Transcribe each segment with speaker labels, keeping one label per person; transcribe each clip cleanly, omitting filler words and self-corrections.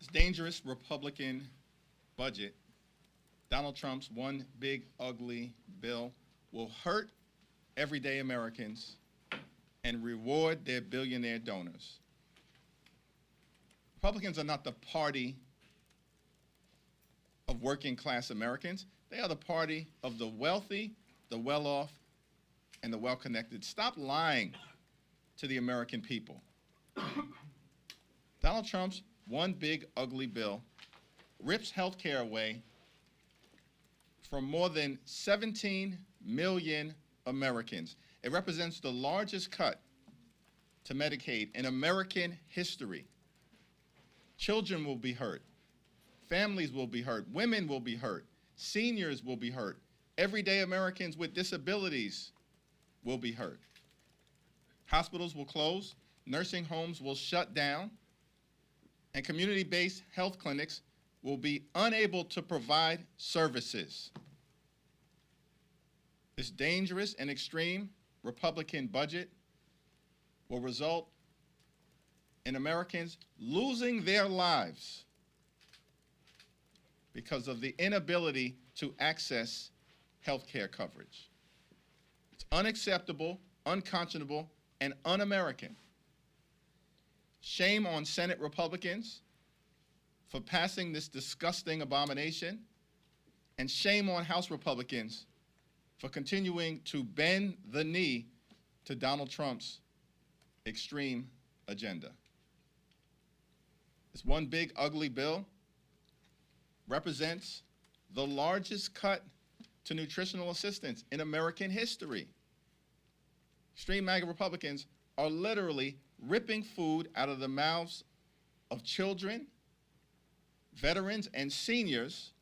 Speaker 1: This dangerous Republican budget, Donald Trump's one big ugly bill, will hurt everyday Americans and reward their billionaire donors. Republicans are not the party of working class Americans. They are the party of the wealthy, the well-off, and the well-connected. Stop lying to the American people. Donald Trump's one big ugly bill rips health care away from more than 17 million Americans. It represents the largest cut to Medicaid in American history. Children will be hurt. Families will be hurt. Women will be hurt. Seniors will be hurt. Everyday Americans with disabilities will be hurt. Hospitals will close. Nursing homes will shut down. And community-based health clinics will be unable to provide services. This dangerous and extreme Republican budget will result in Americans losing their lives because of the inability to access health care coverage. It's unacceptable, unconscionable, and un-American. Shame on Senate Republicans for passing this disgusting abomination, and shame on House Republicans for continuing to bend the knee to Donald Trump's extreme agenda. This one big ugly bill represents the largest cut to nutritional assistance in American history. Extreme MAGA Republicans are literally ripping food out of the mouths of children, veterans, and seniors,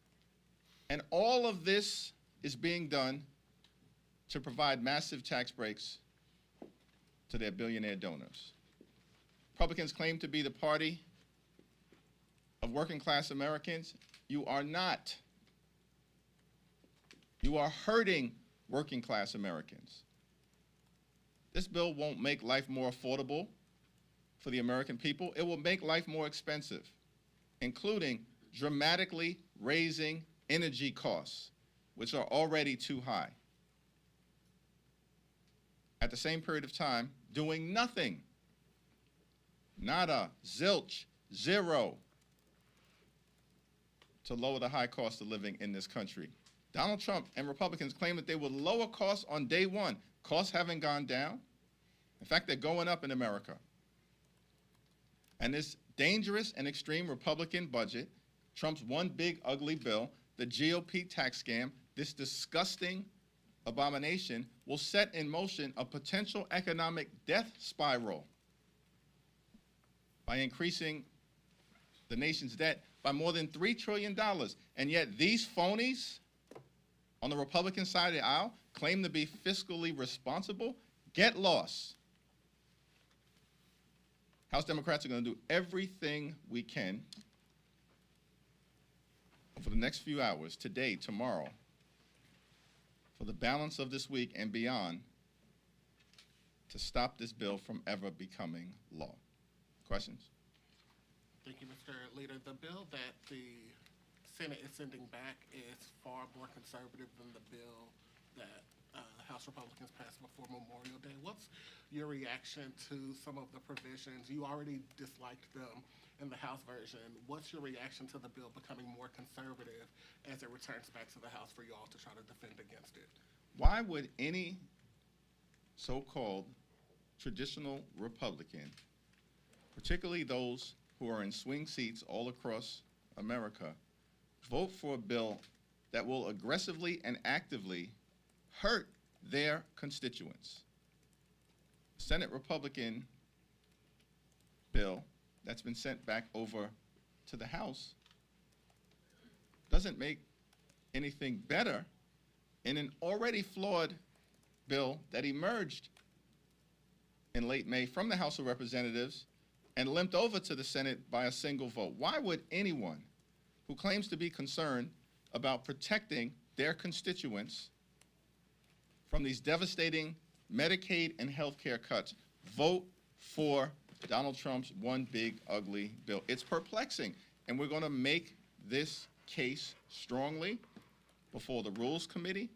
Speaker 1: and all of this is being done to provide massive tax breaks to their billionaire donors. Republicans claim to be the party of working class Americans. You are not. You are hurting working class Americans. This bill won't make life more affordable for the American people. It will make life more expensive, including dramatically raising energy costs, which are already too high. At the same period of time, doing nothing, nada, zilch, zero, to lower the high cost of living in this country. Donald Trump and Republicans claim that they will lower costs on day one. Costs haven't gone down. In fact, they're going up in America. And this dangerous and extreme Republican budget, Trump's one big ugly bill, the GOP tax scam, this disgusting abomination will set in motion a potential economic death spiral by increasing the nation's debt by more than $3 trillion. And yet these phonies on the Republican side of the aisle claim to be fiscally responsible. Get lost. House Democrats are going to do everything we can over the next few hours, today, tomorrow, for the balance of this week and beyond, to stop this bill from ever becoming law. Questions?
Speaker 2: Thank you, Mr. Leader. The bill that the Senate is sending back is far more conservative than the bill that House Republicans passed before Memorial Day. What's your reaction to some of the provisions? You already disliked them in the House version. What's your reaction to the bill becoming more conservative as it returns back to the House for you all to try to defend against it?
Speaker 1: Why would any so-called traditional Republican, particularly those who are in swing seats all across America, vote for a bill that will aggressively and actively hurt their constituents? Senate Republican bill that's been sent back over to the House doesn't make anything better in an already flawed bill that emerged in late May from the House of Representatives and limped over to the Senate by a single vote. Why would anyone who claims to be concerned about protecting their constituents from these devastating Medicaid and health care cuts vote for Donald Trump's one big ugly bill? It's perplexing. and we're going to make this case strongly before the Rules Committee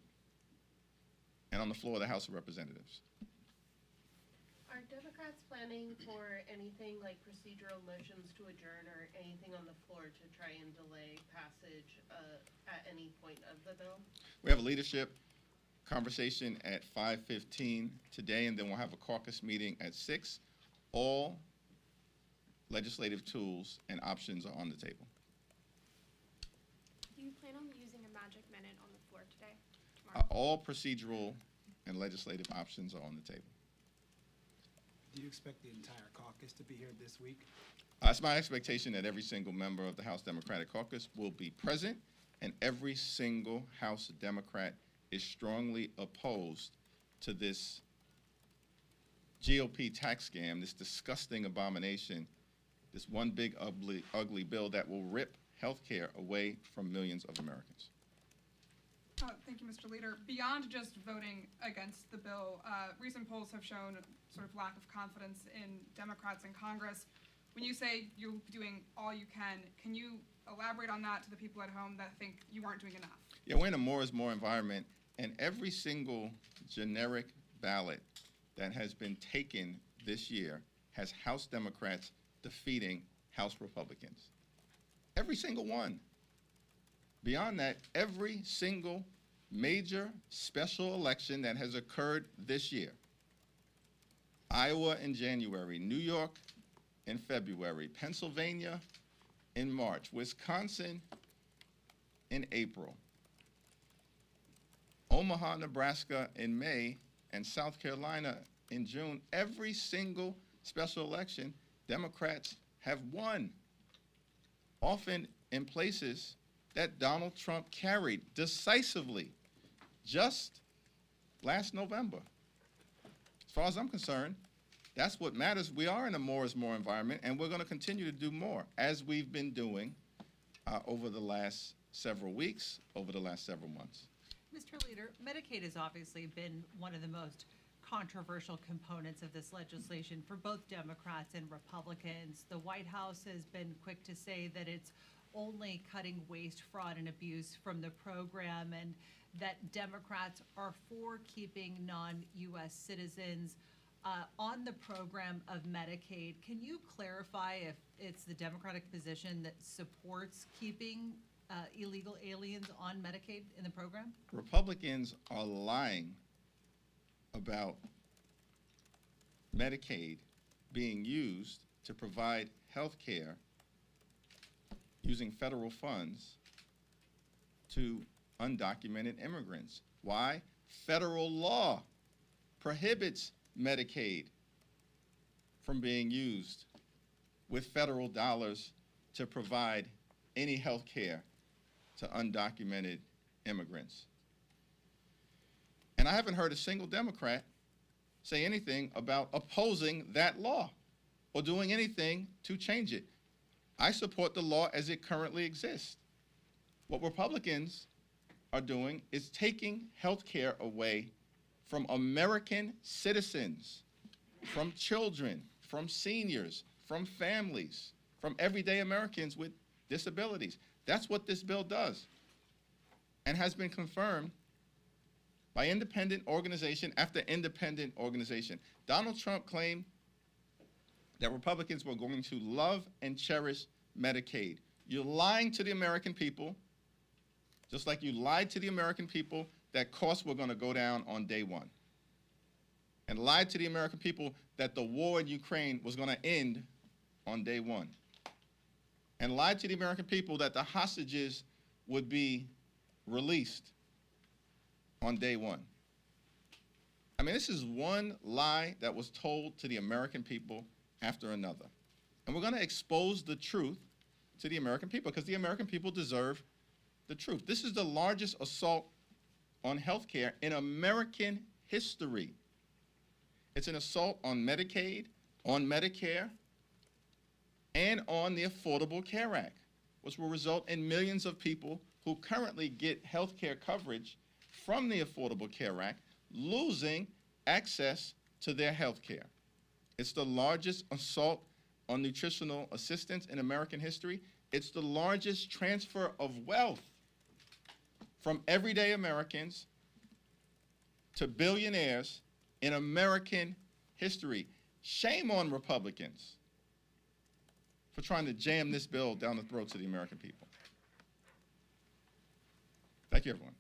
Speaker 1: and on the floor of the House of Representatives.
Speaker 3: Are Democrats planning for anything like procedural motions to adjourn or anything on the floor to try and delay passage at any point of the bill?
Speaker 1: We have a leadership conversation at 5:15 today, and then we'll have a caucus meeting at 6. All legislative tools and options are on the table.
Speaker 4: Do you plan on using a magic minute on the floor today? Tomorrow?
Speaker 1: All procedural and legislative options are on the table.
Speaker 5: Do you expect the entire caucus to be here this week?
Speaker 1: It's my expectation that every single member of the House Democratic Caucus will be present, and every single House Democrat is strongly opposed to this GOP tax scam, this disgusting abomination, this one big ugly bill that will rip health care away from millions of Americans.
Speaker 6: Thank you, Mr. Leader. Beyond just voting against the bill, recent polls have shown sort of lack of confidence in Democrats in Congress. When you say you're doing all you can you elaborate on that to the people at home that think you aren't doing enough?
Speaker 1: Yeah, we're in a more is more environment, and every single generic ballot that has been taken this year has House Democrats defeating House Republicans. Every single one. Beyond that, every single major special election that has occurred this year, Iowa in January, New York in February, Pennsylvania in March, Wisconsin in April, Omaha, Nebraska in May, and South Carolina in June, every single special election, Democrats have won, often in places that Donald Trump carried decisively just last November. As far as I'm concerned, that's what matters. We are in a more is more environment, and we're going to continue to do more, as we've been doing over the last several weeks, over the last several months.
Speaker 7: Mr. Leader, Medicaid has obviously been one of the most controversial components of this legislation for both Democrats and Republicans. The White House has been quick to say that it's only cutting waste, fraud, and abuse from the program, and that Democrats are for keeping non-U.S. citizens on the program of Medicaid. Can you clarify if it's the Democratic position that supports keeping illegal aliens on Medicaid in the program?
Speaker 1: Republicans are lying about Medicaid being used to provide health care using federal funds to undocumented immigrants. Why? Federal law prohibits Medicaid from being used with federal dollars to provide any health care to undocumented immigrants. And I haven't heard a single Democrat say anything about opposing that law or doing anything to change it. I support the law as it currently exists. What Republicans are doing is taking health care away from American citizens, from children, from seniors, from families, from everyday Americans with disabilities. That's what this bill does, and has been confirmed by independent organization after independent organization. Donald Trump claimed that Republicans were going to love and cherish Medicaid. You're lying to the American people, just like you lied to the American people that costs were going to go down on day one, and lied to the American people that the war in Ukraine was going to end on day one, and lied to the American people that the hostages would be released on day one. I mean, this is one lie that was told to the American people after another. And we're going to expose the truth to the American people, because the American people deserve the truth. This is the largest assault on health care in American history. It's an assault on Medicaid, on Medicare, and on the Affordable Care Act, which will result in millions of people who currently get health care coverage from the Affordable Care Act losing access to their health care. It's the largest assault on nutritional assistance in American history, It's the largest transfer of wealth from everyday Americans to billionaires in American history. Shame on Republicans for trying to jam this bill down the throats of the American people. Thank you, everyone.